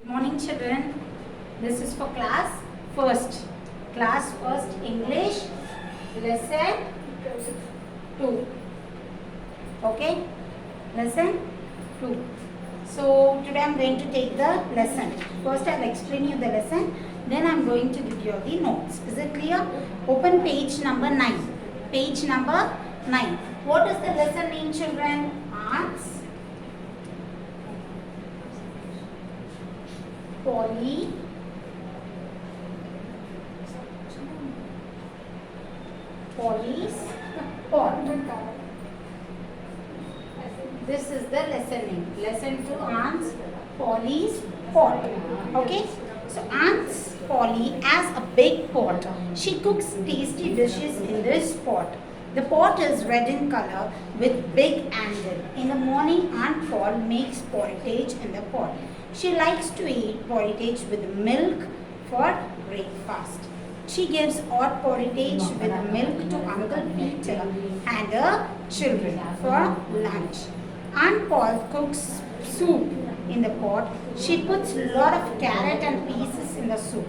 Morning children, this is for class first. Class first English lesson 2. Okay, lesson 2. So today I am going to take the lesson. First I will explain you the lesson, then I am going to give you the notes. Is it clear? Open page number 9. Page number 9. What is the lesson name, children? Arts, Polly, Polly's pot. This is the lesson name. Lesson 2, Aunt's Polly's pot. Okay. So Aunt's Polly has a big pot. She cooks tasty dishes in this pot. The pot is red in color with big handle. In the morning, Aunt Paul makes porridge in the pot. She likes to eat porridge with milk for breakfast. She gives hot porridge with milk to Uncle Peter and her children for lunch. Aunt Paul cooks soup in the pot. She puts a lot of carrot and pieces in the soup.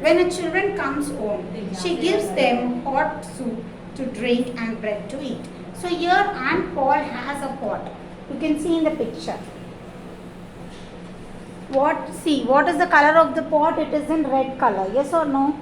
When the children comes home, she gives them hot soup to drink and bread to eat. So here Aunt Paul has a pot. You can see in the picture. What is the color of the pot? It is in red color. Yes or no?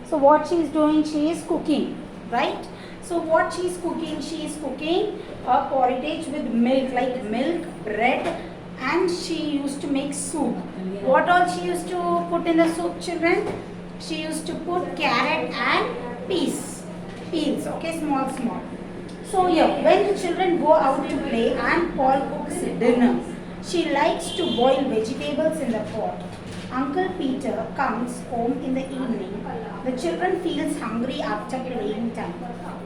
So what she is doing? She is cooking, right? So what she is cooking? She is cooking a porridge with milk, like milk, bread, and she used to make soup. What all she used to put in the soup, children? She used to put carrot and peas. Peels, okay, small. So here, when the children go out to play, Aunt Paul cooks dinner. She likes to boil vegetables in the pot. Uncle Peter comes home in the evening. The children feels hungry after playing time.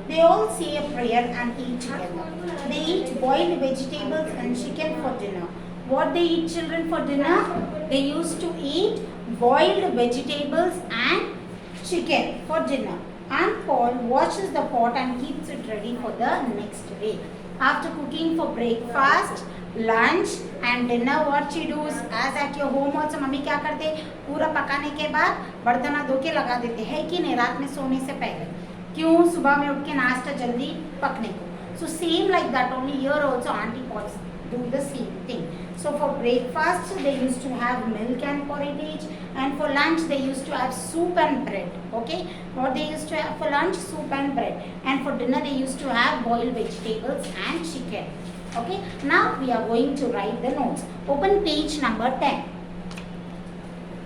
They all say a prayer and eat together. They eat boiled vegetables and chicken for dinner. What they eat, children, for dinner? They used to eat boiled vegetables and chicken for dinner. Aunt Paul washes the pot and keeps it ready for the next day. After cooking for breakfast, lunch and dinner, what she does? As at your home also, mummy क्या करते? पूरा पकाने के बाद बर्तन धो के लगा देते हैं कि नहीं, रात में सोने से पहले. क्यों? सुबह में उठ के नाश्ता जल्दी पकने को. So same like that only here also Auntie Paul do the same thing. So for breakfast they used to have milk and porridge, and for lunch they used to have soup and bread. Okay, what they used to have for lunch? Soup and bread, and for dinner they used to have boiled vegetables and chicken. Okay, now we are going to write the notes. Open page number 10.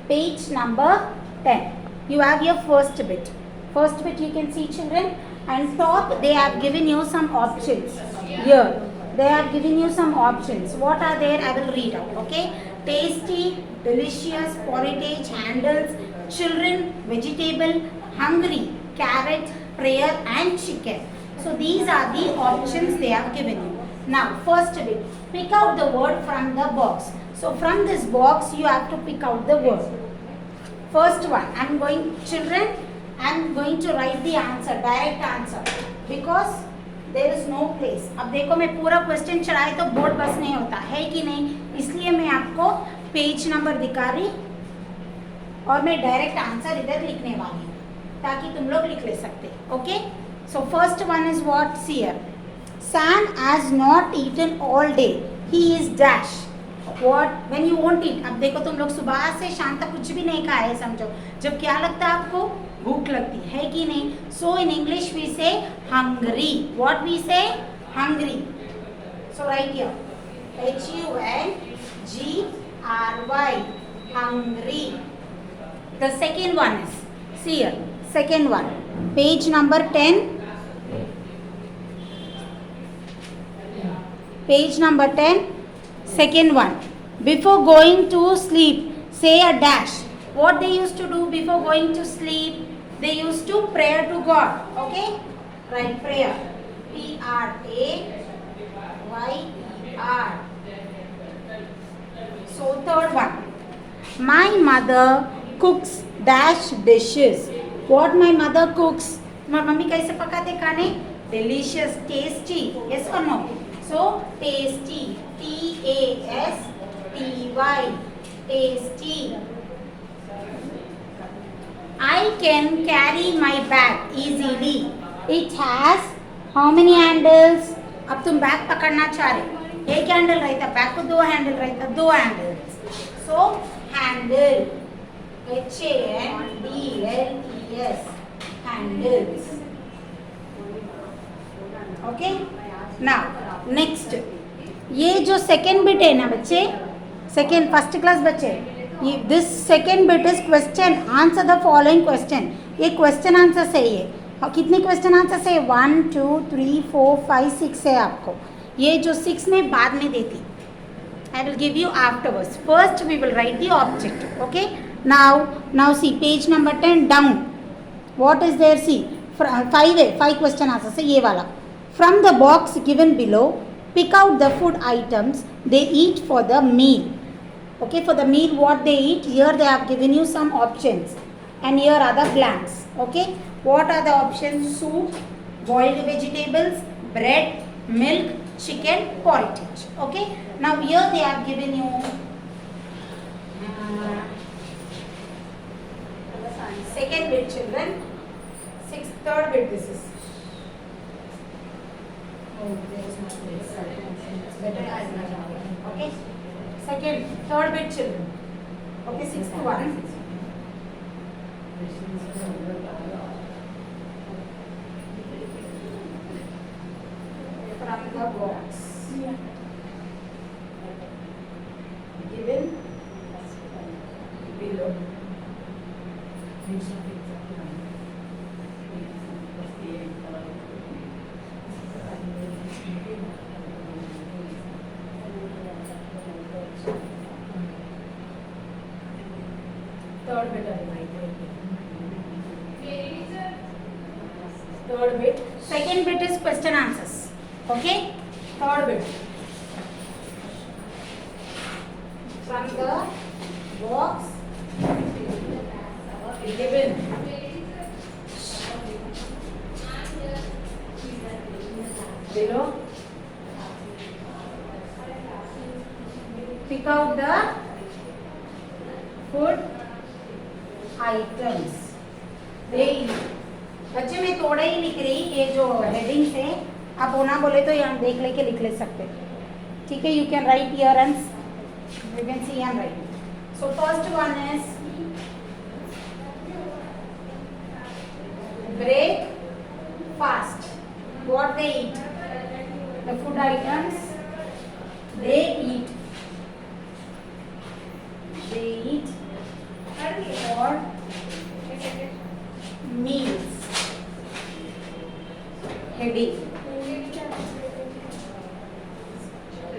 Page number 10. You have your first bit. First bit you can see, children, and top they have given you some options. Here they have given you some options. What are there? I will read out. Okay, tasty, delicious, porridge, handles, children, vegetable, hungry, carrot, prayer and chicken. So these are the options they have given you. Now first bit, pick out the word from the box. So from this box you have to pick out the word. First one, children, I am going to write the answer, direct answer, because there is no place. अब देखो मैं पूरा question चढ़ाए तो board बस नहीं होता है कि नहीं, इसलिए मैं आपको पेज नंबर दिखा रही और मैं डायरेक्ट आंसर इधर लिखने वाली हूँ ताकि तुम लोग लिख ले सकते. Okay, so first one is what? See here, Sam has not eaten all day. He is dash. What? When you won't eat. अब देखो तुम लोग सुबह से शाम तक कुछ भी नहीं खाए है, समझो. जब क्या लगता है आपको? भूख लगती है कि नहीं? So in English we say hungry. What we say? Hungry. So right here, Hungry. Hungry. The second one is, see here, second one, page number 10. Page number 10, second one. Before going to sleep, say a dash. What they used to do before going to sleep? They used to pray to God. Okay? Write prayer. P-R-A-Y-E-R. So third one. My mother cooks dash dishes. What my mother cooks? Mummy कैसे पकाते खाने? Delicious, tasty. Yes or no? So tasty, T-A-S-T-Y, tasty. I can carry my bag easily. It has how many handles? अब तुम bag पकड़ना चाह रहे, एक handle रहता, बैग को दो हैंडल रहता, दो handles. So handle, HANDLES, handles. Okay. Now next, ये जो सेकेंड बिट है ना बच्चे, सेकेंड फर्स्ट क्लास बच्चे, ये this second bit is question answer the following question. ये क्वेश्चन आंसर सही है. और कितने क्वेश्चन आंसर सही है? 1 2 3 4 5 6 है आपको. ये जो 6 में बाद में देती, I will give you afterwards. First we will write the object. Okay. Now see page number 10 down. What is there? See 5 है, 5 question answers है ये वाला. From the box given below, pick out the food items they eat for the meal. Okay, for the meal what they eat, here they have given you some options and here are the blanks. Okay, what are the options? Soup, boiled vegetables, bread, milk, chicken, porridge. Okay, now here they have given you second bit children, third bit this is. Okay, second, third bit children. Okay, sixth one. From the box given below. Third bit third bit. Second bit is question answers. Okay, third bit. From the box given below, pick out the food items they eat. बच्चे मैं थोड़ा ही लिख रही, ये जो heading से आप होना बोले तो यहाँ देख लेके लिख ले सकते. ठीक है, you can write here and you can see and right. So first one is breakfast. What they eat? The food items they eat. They eat for meals. Heading.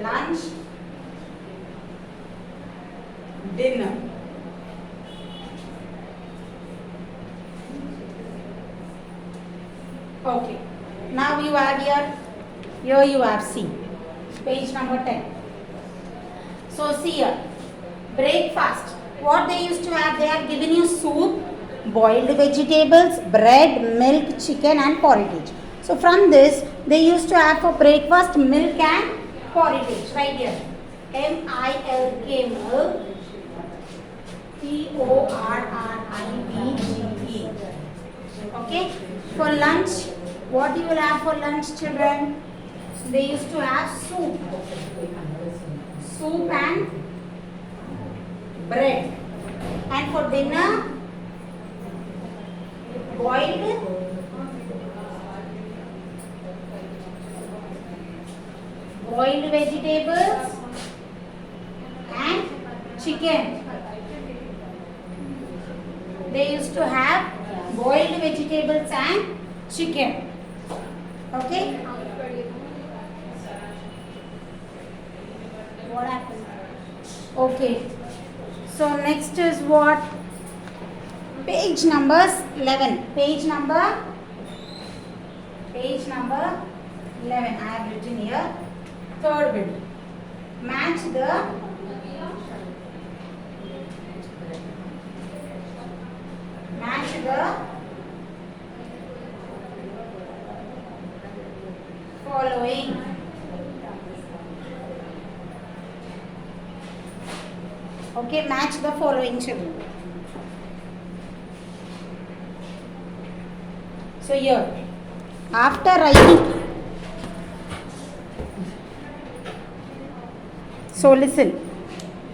Lunch, dinner. Okay. Now you have here you have C. Page number 10. So see here. Breakfast. What they used to have? They have given you soup, boiled vegetables, bread, milk, chicken and porridge. So from this, they used to have for breakfast milk and porridge. Right here. M-I-L-K, milk. P-O-R-R-I-D-G-E. Okay. For lunch, what you will have for lunch, children? They used to have soup and bread. And for dinner, boiled vegetables and chicken. They used to have boiled vegetables and chicken. Okay. What happened? Okay. So next is what? Page number 11. Page number 11. I have written here. Third bit. Match the following. Okay, match the following children. So here, after writing, so listen,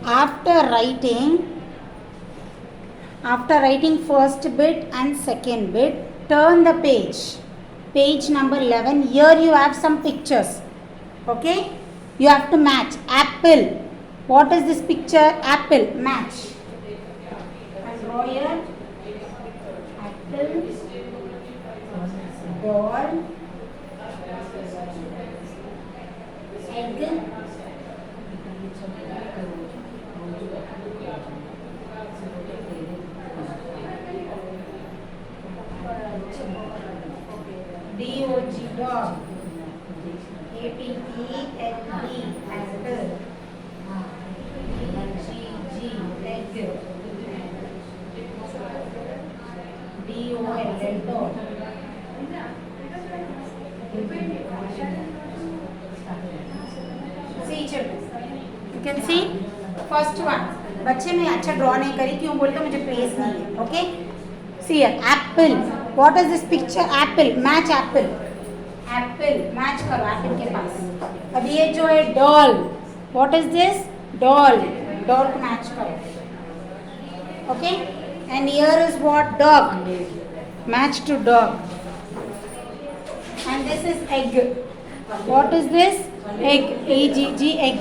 after writing first bit and second bit, turn the page number 11. Here you have some pictures. Okay, you have to match. Apple, what is this picture? Apple, match. And draw here, apple, ball, egg, dog, dog, apple, apple, egg, dol, dog. See children, you can see first one. बच्चे मैं अच्छा draw नहीं करी, क्यों बोलते मुझे place नहीं है. Okay, see apple. What is this picture? Apple, match apple. Apple match करो एप्पल के पास. अब ये जो है doll, what is this? Doll, doll को मैच करो. Okay, and here is what? Dog, match to dog. And this is egg. What is this? Egg, egg, egg.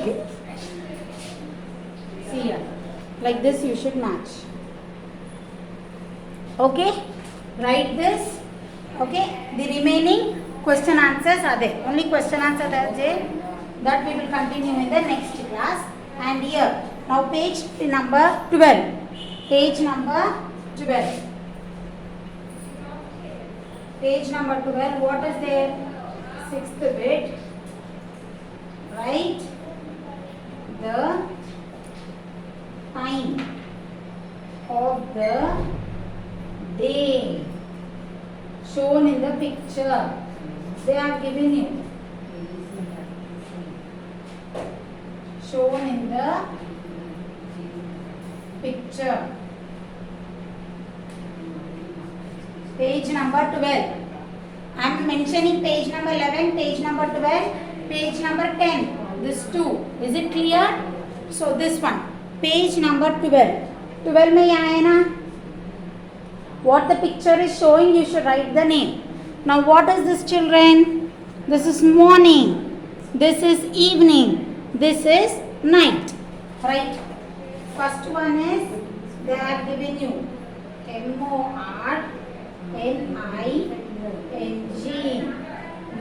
See here, like this you should match. Okay, write this. Okay, the remaining question answers are there. Only question answers are there. That we will continue in the next class. And here, now page number 12. Page number 12. Page number 12, what is there? Sixth bit. Write the time of the day shown in the picture. They are given you. Shown in the picture. Page number 12. I am mentioning page number 11, page number 12, page number 10. This two. Is it clear? So this one. Page number 12. 12 में यहाँ है ना? What the picture is showing, you should write the name. Now what is this children? This is morning. This is evening. This is night. Right? First one is, they have given you MORNING,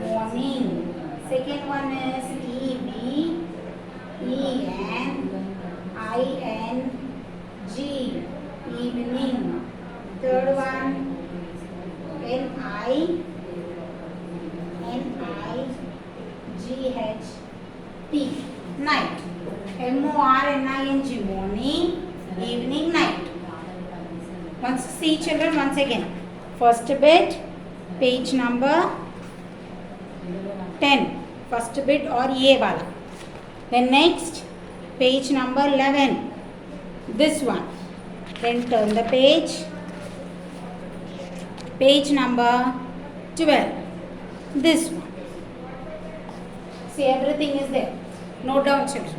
morning. Second one is EVENING, evening. Third one NIGHT, night. MORNING, morning, evening, night. Once see children, once again. First bit, page number 10. First bit or ये वाला. Then next, page number 11. This one. Then turn the page. Page number 12. This one. See, everything is there. Note down children.